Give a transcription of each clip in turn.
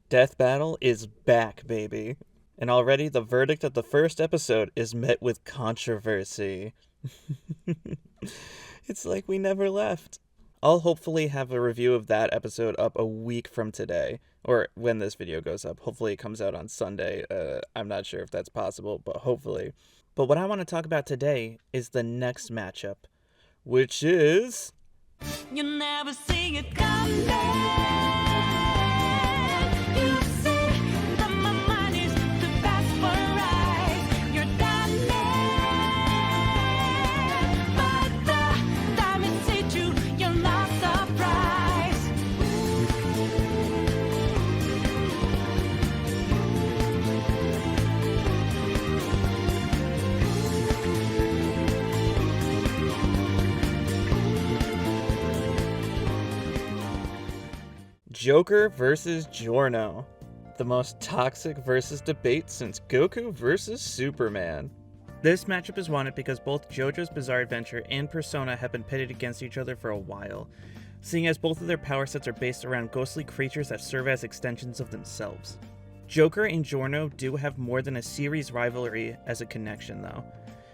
Death Battle is back, baby. And already the verdict of the first episode is met with controversy. It's like we never left. I'll hopefully have a review of that episode up a week from today, or when this video goes up. Hopefully it comes out on Sunday. I'm not sure if that's possible, but hopefully. But what I want to talk about today is the next matchup, which is... You never see it coming. You say that my mind is too fast for right. You're done, but the time it hit you, you're not surprised. Joker versus Giorno. The most toxic versus debate since Goku versus Superman. This matchup is wanted because both JoJo's Bizarre Adventure and Persona have been pitted against each other for a while, seeing as both of their power sets are based around ghostly creatures that serve as extensions of themselves. Joker and Giorno do have more than a series rivalry as a connection though.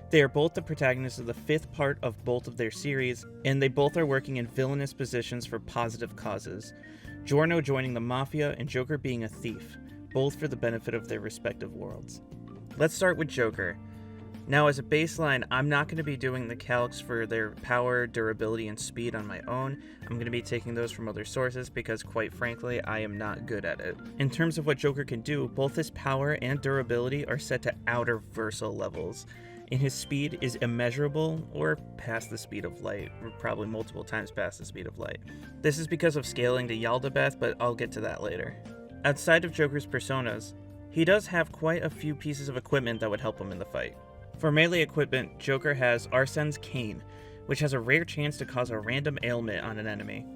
They are both the protagonists of the fifth part of both of their series, and they both are working in villainous positions for positive causes. Giorno joining the Mafia and Joker being a thief, both for the benefit of their respective worlds. Let's start with Joker. Now as a baseline, I'm not going to be doing the calcs for their power, durability, and speed on my own. I'm going to be taking those from other sources because quite frankly, I am not good at it. In terms of what Joker can do, both his power and durability are set to outer versal levels, and his speed is immeasurable or past the speed of light, or probably multiple times past the speed of light. This is because of scaling to Yaldabaoth, but I'll get to that later. Outside of Joker's personas, he does have quite a few pieces of equipment that would help him in the fight. For melee equipment, Joker has Arsene's Cane, which has a rare chance to cause a random ailment on an enemy.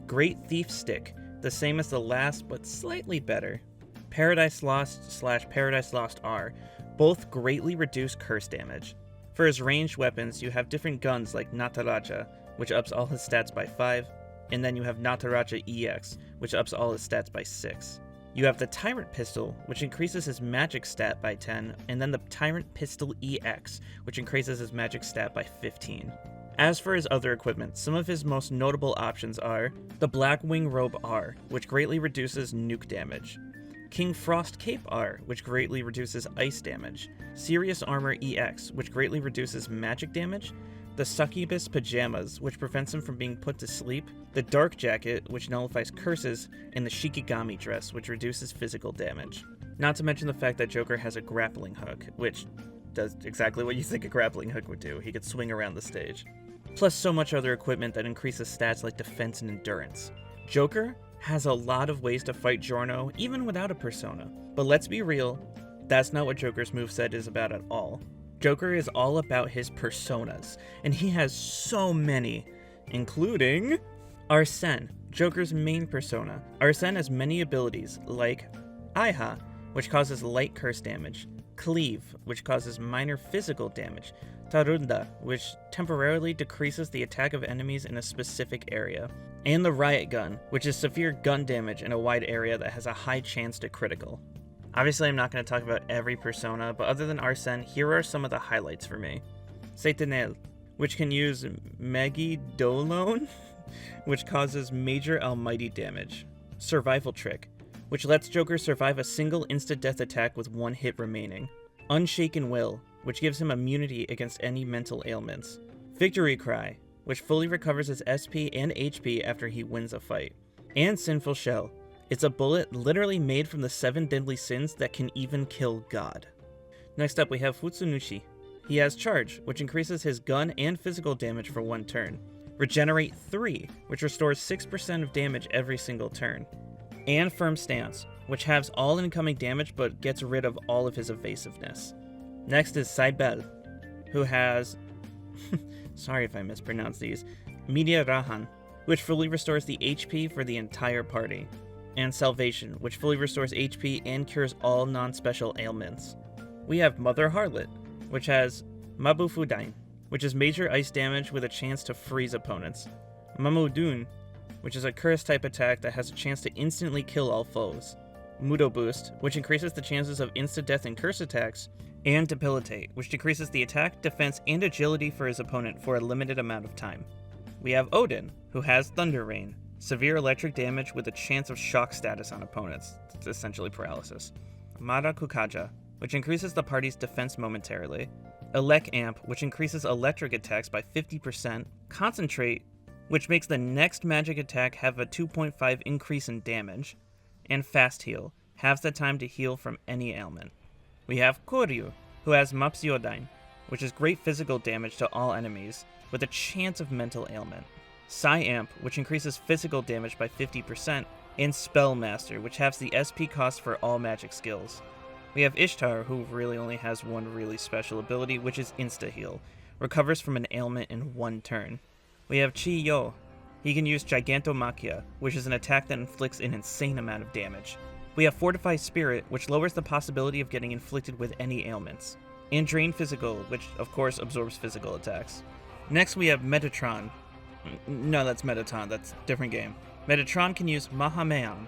Great Thief Stick, the same as the last but slightly better. Paradise Lost / Paradise Lost R, both greatly reduce curse damage. For his ranged weapons, you have different guns like Nataraja, which ups all his stats by 5, and then you have Nataraja EX, which ups all his stats by 6. You have the Tyrant Pistol, which increases his magic stat by 10, and then the Tyrant Pistol EX, which increases his magic stat by 15. As for his other equipment, some of his most notable options are the Blackwing Robe R, which greatly reduces nuke damage, King Frost Cape R, which greatly reduces ice damage, Sirius Armor EX, which greatly reduces magic damage, the Succubus Pajamas, which prevents him from being put to sleep, the Dark Jacket, which nullifies curses, and the Shikigami Dress, which reduces physical damage. Not to mention the fact that Joker has a grappling hook, which does exactly what you think a grappling hook would do. He could swing around the stage. Plus so much other equipment that increases stats like defense and endurance. Joker has a lot of ways to fight Giorno, even without a persona. But let's be real, that's not what Joker's moveset is about at all. Joker is all about his personas, and he has so many, including Arsene, Joker's main persona. Arsene has many abilities, like Aiha, which causes light curse damage, Cleave, which causes minor physical damage, Tarunda, which temporarily decreases the attack of enemies in a specific area, and the Riot Gun, which is severe gun damage in a wide area that has a high chance to critical. Obviously, I'm not going to talk about every persona, but other than Arsene, here are some of the highlights for me. Sentinel, which can use Megi Dolone, which causes major almighty damage. Survival Trick, which lets Joker survive a single insta-death attack with one hit remaining. Unshaken Will, which gives him immunity against any mental ailments. Victory Cry, which fully recovers his SP and HP after he wins a fight. And Sinful Shell. It's a bullet literally made from the 7 deadly sins that can even kill God. Next up we have Futsunushi. He has Charge, which increases his gun and physical damage for 1 turn. Regenerate 3, which restores 6% of damage every single turn. And Firm Stance, which halves all incoming damage but gets rid of all of his evasiveness. Next is Saibel, who has, sorry if I mispronounce these, Media Rahan, which fully restores the HP for the entire party. And Salvation, which fully restores HP and cures all non-special ailments. We have Mother Harlot, which has Mabu Fudain, which is major ice damage with a chance to freeze opponents. Mamudun, which is a curse type attack that has a chance to instantly kill all foes. Mudo Boost, which increases the chances of insta-death and curse attacks, and Debilitate, which decreases the attack, defense, and agility for his opponent for a limited amount of time. We have Odin, who has Thunder Rain, severe electric damage with a chance of shock status on opponents. It's essentially paralysis. Mara Kukaja, which increases the party's defense momentarily. Elec Amp, which increases electric attacks by 50%. Concentrate, which makes the next magic attack have a 2.5 increase in damage. And Fast Heal, halves the time to heal from any ailment. We have Koryu, who has Mapsiodyne, which is great physical damage to all enemies, with a chance of mental ailment. Psy Amp, which increases physical damage by 50%, and Spellmaster, which halves the SP cost for all magic skills. We have Ishtar, who really only has one really special ability, which is Insta-Heal, recovers from an ailment in one turn. We have Chi Yo. He can use Gigantomachia, which is an attack that inflicts an insane amount of damage. We have Fortify Spirit, which lowers the possibility of getting inflicted with any ailments. And Drain Physical, which of course absorbs physical attacks. Next we have Metatron. No, that's Metatron, that's a different game. Metatron can use Mahameon,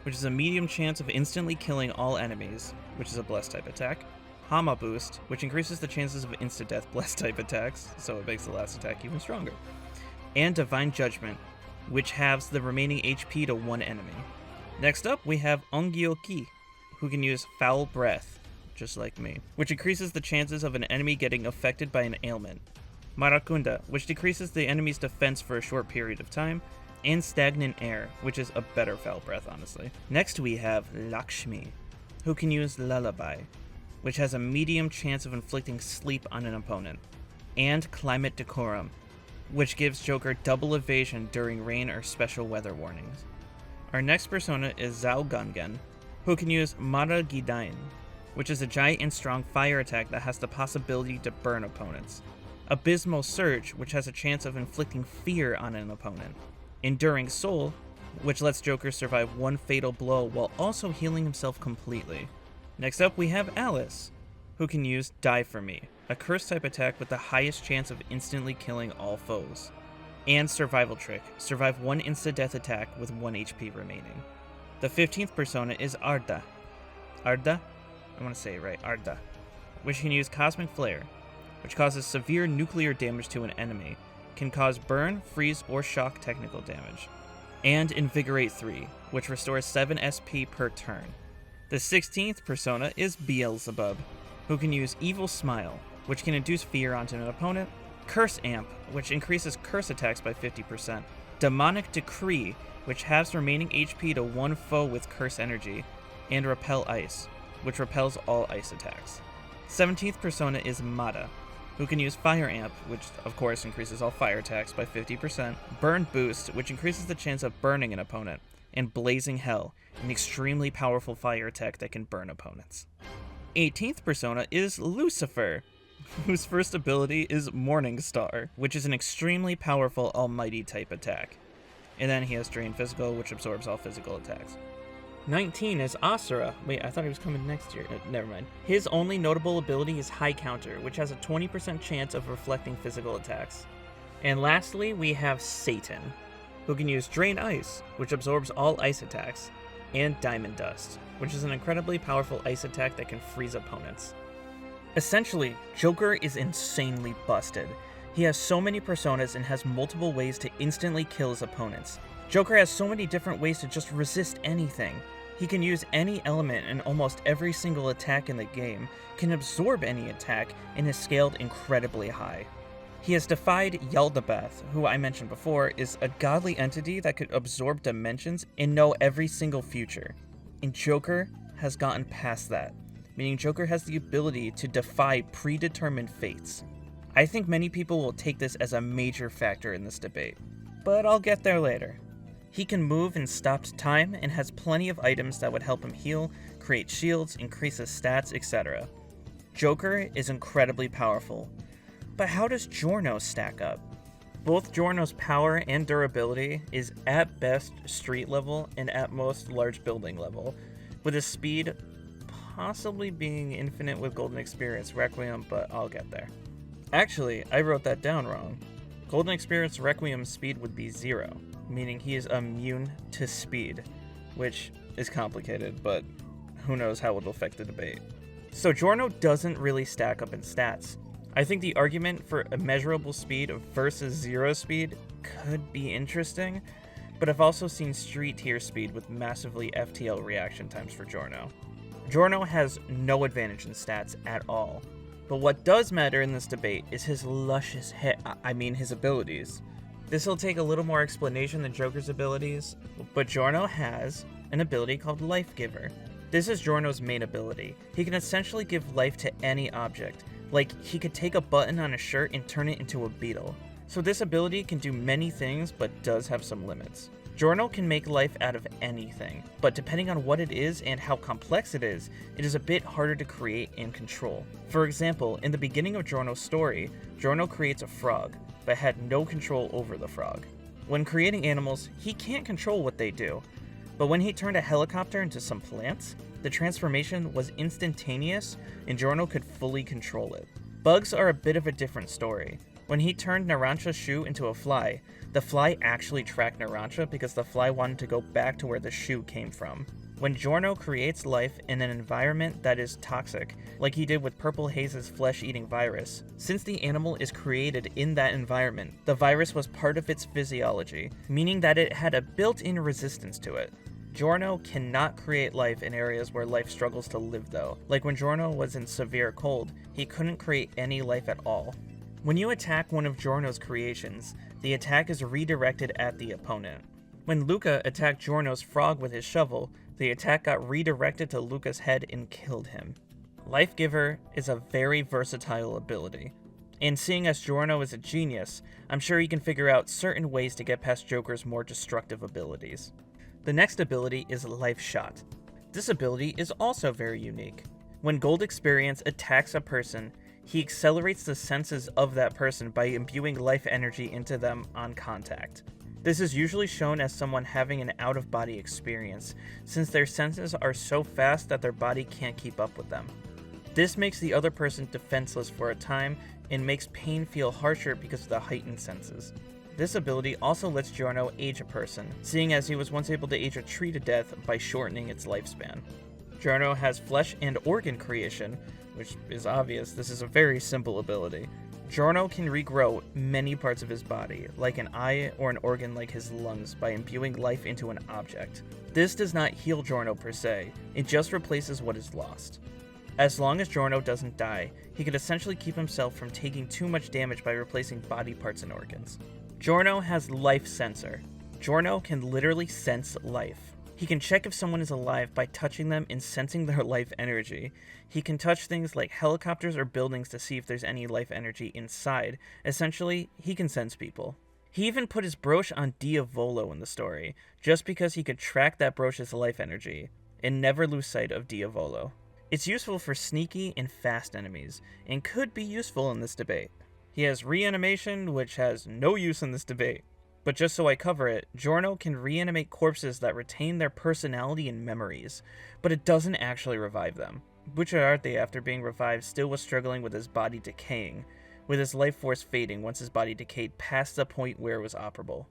which is a medium chance of instantly killing all enemies, which is a Bless type attack. Hama Boost, which increases the chances of insta-death Bless type attacks, so it makes the last attack even stronger. And Divine Judgment, which halves the remaining HP to one enemy. Next up, we have Ongyoki, who can use Foul Breath, just like me, which increases the chances of an enemy getting affected by an ailment. Marakunda, which decreases the enemy's defense for a short period of time, and Stagnant Air, which is a better Foul Breath, honestly. Next we have Lakshmi, who can use Lullaby, which has a medium chance of inflicting sleep on an opponent, and Climate Decorum, which gives Joker double evasion during rain or special weather warnings. Our next persona is Zhao Gangen, who can use Mara Gidain, which is a giant and strong fire attack that has the possibility to burn opponents. Abysmal Surge, which has a chance of inflicting fear on an opponent. Enduring Soul, which lets Joker survive one fatal blow while also healing himself completely. Next up we have Alice, who can use Die For Me, a curse type attack with the highest chance of instantly killing all foes. And Survival Trick, survive one insta-death attack with 1 HP remaining. The 15th persona is Arda. Arda? I want to say it right, Arda. Which can use Cosmic Flare, which causes severe nuclear damage to an enemy, can cause burn, freeze, or shock technical damage. And Invigorate 3, which restores 7 SP per turn. The 16th persona is Beelzebub, who can use Evil Smile, which can induce fear onto an opponent, Curse Amp, which increases curse attacks by 50%, Demonic Decree, which halves remaining HP to one foe with curse energy, and Repel Ice, which repels all ice attacks. 17th persona is Mada, who can use Fire Amp, which of course increases all fire attacks by 50%, Burn Boost, which increases the chance of burning an opponent, and Blazing Hell, an extremely powerful fire attack that can burn opponents. 18th persona is Lucifer, whose first ability is Morning Star, which is an extremely powerful almighty type attack. And then he has Drain Physical, which absorbs all physical attacks. 19 is Asura. Wait, I thought he was coming next year. Never mind. His only notable ability is High Counter, which has a 20% chance of reflecting physical attacks. And lastly, we have Satan, who can use Drain Ice, which absorbs all ice attacks, and Diamond Dust, which is an incredibly powerful ice attack that can freeze opponents. Essentially, Joker is insanely busted. He has so many personas and has multiple ways to instantly kill his opponents. Joker has so many different ways to just resist anything. He can use any element in almost every single attack in the game, can absorb any attack, and is scaled incredibly high. He has defied Yaldabaoth, who I mentioned before is a godly entity that could absorb dimensions and know every single future. And Joker has gotten past that, meaning Joker has the ability to defy predetermined fates. I think many people will take this as a major factor in this debate, but I'll get there later. He can move in stopped time and has plenty of items that would help him heal, create shields, increase his stats, etc. Joker is incredibly powerful, but how does Giorno stack up? Both Giorno's power and durability is at best street level and at most large building level, with his speed possibly being infinite with Golden Experience Requiem, but I'll get there. Actually, I wrote that down wrong. Golden Experience Requiem's speed would be 0, meaning he is immune to speed, which is complicated, but who knows how it'll affect the debate. So Giorno doesn't really stack up in stats. I think the argument for immeasurable speed versus zero speed could be interesting, but I've also seen street tier speed with massively FTL reaction times for Giorno. Giorno has no advantage in stats at all, but what does matter in this debate is his luscious his abilities. This'll take a little more explanation than Joker's abilities, but Giorno has an ability called Life Giver. This is Giorno's main ability. He can essentially give life to any object, like he could take a button on a shirt and turn it into a beetle. So this ability can do many things, but does have some limits. Giorno can make life out of anything, but depending on what it is and how complex it is a bit harder to create and control. For example, in the beginning of Giorno's story, Giorno creates a frog, but had no control over the frog. When creating animals, he can't control what they do, but when he turned a helicopter into some plants, the transformation was instantaneous and Giorno could fully control it. Bugs are a bit of a different story. When he turned Narancia's shoe into a fly, the fly actually tracked Narancia because the fly wanted to go back to where the shoe came from. When Giorno creates life in an environment that is toxic, like he did with Purple Haze's flesh-eating virus, since the animal is created in that environment, the virus was part of its physiology, meaning that it had a built-in resistance to it. Giorno cannot create life in areas where life struggles to live though. Like when Giorno was in severe cold, he couldn't create any life at all. When you attack one of Giorno's creations, the attack is redirected at the opponent. When Luca attacked Giorno's frog with his shovel, the attack got redirected to Luca's head and killed him. Life Giver is a very versatile ability, and seeing as Giorno is a genius, I'm sure he can figure out certain ways to get past Joker's more destructive abilities. The next ability is Life Shot. This ability is also very unique. When Gold Experience attacks a person, he accelerates the senses of that person by imbuing life energy into them on contact. This is usually shown as someone having an out-of-body experience, since their senses are so fast that their body can't keep up with them. This makes the other person defenseless for a time and makes pain feel harsher because of the heightened senses. This ability also lets Giorno age a person, seeing as he was once able to age a tree to death by shortening its lifespan. Giorno has flesh and organ creation, which is obvious. This is a very simple ability. Giorno can regrow many parts of his body, like an eye or an organ like his lungs, by imbuing life into an object. This does not heal Giorno per se, it just replaces what is lost. As long as Giorno doesn't die, he could essentially keep himself from taking too much damage by replacing body parts and organs. Giorno has Life Sensor. Giorno can literally sense life. He can check if someone is alive by touching them and sensing their life energy. He can touch things like helicopters or buildings to see if there's any life energy inside. Essentially, he can sense people. He even put his brooch on Diavolo in the story, just because he could track that brooch's life energy, and never lose sight of Diavolo. It's useful for sneaky and fast enemies, and could be useful in this debate. He has reanimation, which has no use in this debate. But just so I cover it, Giorno can reanimate corpses that retain their personality and memories, but it doesn't actually revive them. Bucciarati, after being revived, still was struggling with his body decaying, with his life force fading once his body decayed past the point where it was operable.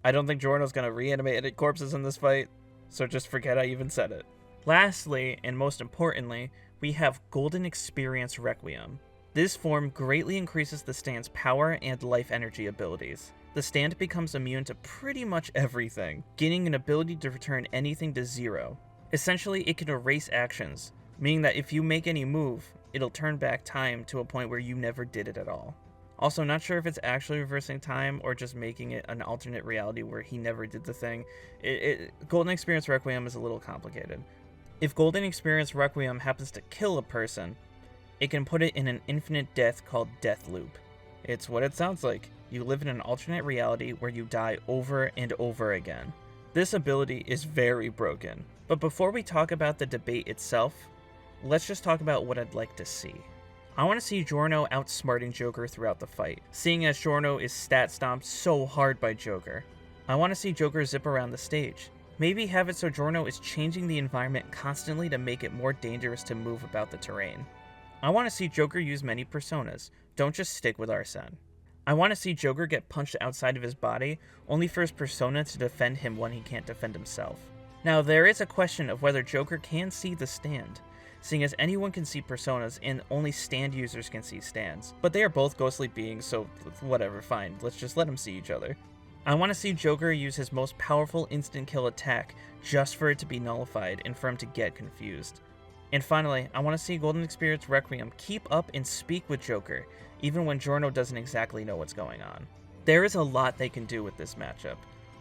I don't think Giorno's gonna reanimate any corpses in this fight, so just forget I even said it. Lastly, and most importantly, we have Golden Experience Requiem. This form greatly increases the stand's power and life energy abilities. The stand becomes immune to pretty much everything, gaining an ability to return anything to zero. Essentially, it can erase actions, meaning that if you make any move, it'll turn back time to a point where you never did it at all. Also, not sure if it's actually reversing time or just making it an alternate reality where he never did the thing. Golden Experience Requiem is a little complicated. If Golden Experience Requiem happens to kill a person, it can put it in an infinite death called Death Loop. It's what it sounds like. You live in an alternate reality where you die over and over again. This ability is very broken. But before we talk about the debate itself, let's just talk about what I'd like to see. I want to see Giorno outsmarting Joker throughout the fight, seeing as Giorno is stat stomped so hard by Joker. I want to see Joker zip around the stage. Maybe have it so Giorno is changing the environment constantly to make it more dangerous to move about the terrain. I want to see Joker use many personas, don't just stick with Arsene. I want to see Joker get punched outside of his body, only for his persona to defend him when he can't defend himself. Now, there is a question of whether Joker can see the stand, seeing as anyone can see personas and only stand users can see stands. But they are both ghostly beings, so whatever, fine, let's just let them see each other. I want to see Joker use his most powerful instant kill attack just for it to be nullified and for him to get confused. And finally, I want to see Golden Experience Requiem keep up and speak with Joker, even when Giorno doesn't exactly know what's going on. There is a lot they can do with this matchup,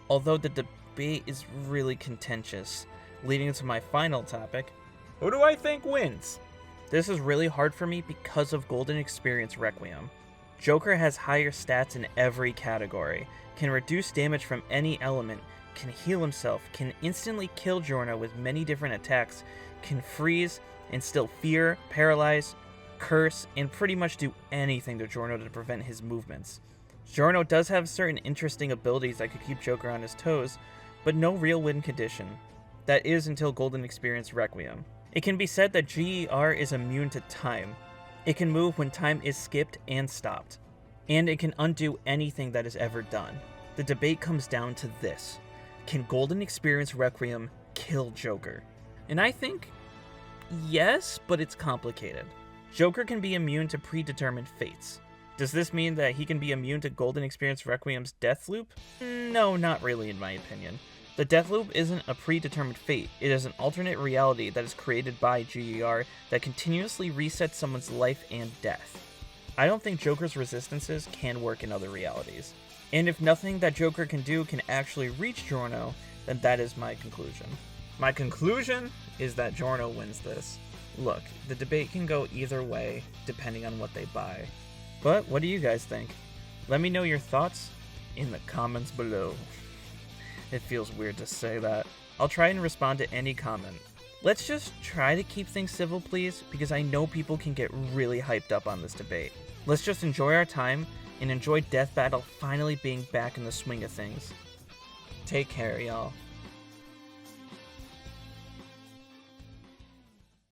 although the debate is really contentious, leading into my final topic. Who do I think wins? This is really hard for me because of Golden Experience Requiem. Joker has higher stats in every category, can reduce damage from any element, can heal himself, can instantly kill Giorno with many different attacks, can freeze, instill fear, paralyze, curse, and pretty much do anything to Giorno to prevent his movements. Giorno does have certain interesting abilities that could keep Joker on his toes, but no real win condition. That is until Golden Experience Requiem. It can be said that GER is immune to time. It can move when time is skipped and stopped. And it can undo anything that is ever done. The debate comes down to this. Can Golden Experience Requiem kill Joker? And I think yes, but it's complicated. Joker can be immune to predetermined fates. Does this mean that he can be immune to Golden Experience Requiem's death loop? No, not really in my opinion. The death loop isn't a predetermined fate, it is an alternate reality that is created by GER that continuously resets someone's life and death. I don't think Joker's resistances can work in other realities. And if nothing that Joker can do can actually reach Giorno, then that is my conclusion. My conclusion is that Giorno wins this. Look, the debate can go either way, depending on what they buy. But what do you guys think? Let me know your thoughts in the comments below. It feels weird to say that. I'll try and respond to any comment. Let's just try to keep things civil, please, because I know people can get really hyped up on this debate. Let's just enjoy our time and enjoy Death Battle finally being back in the swing of things. Take care, y'all.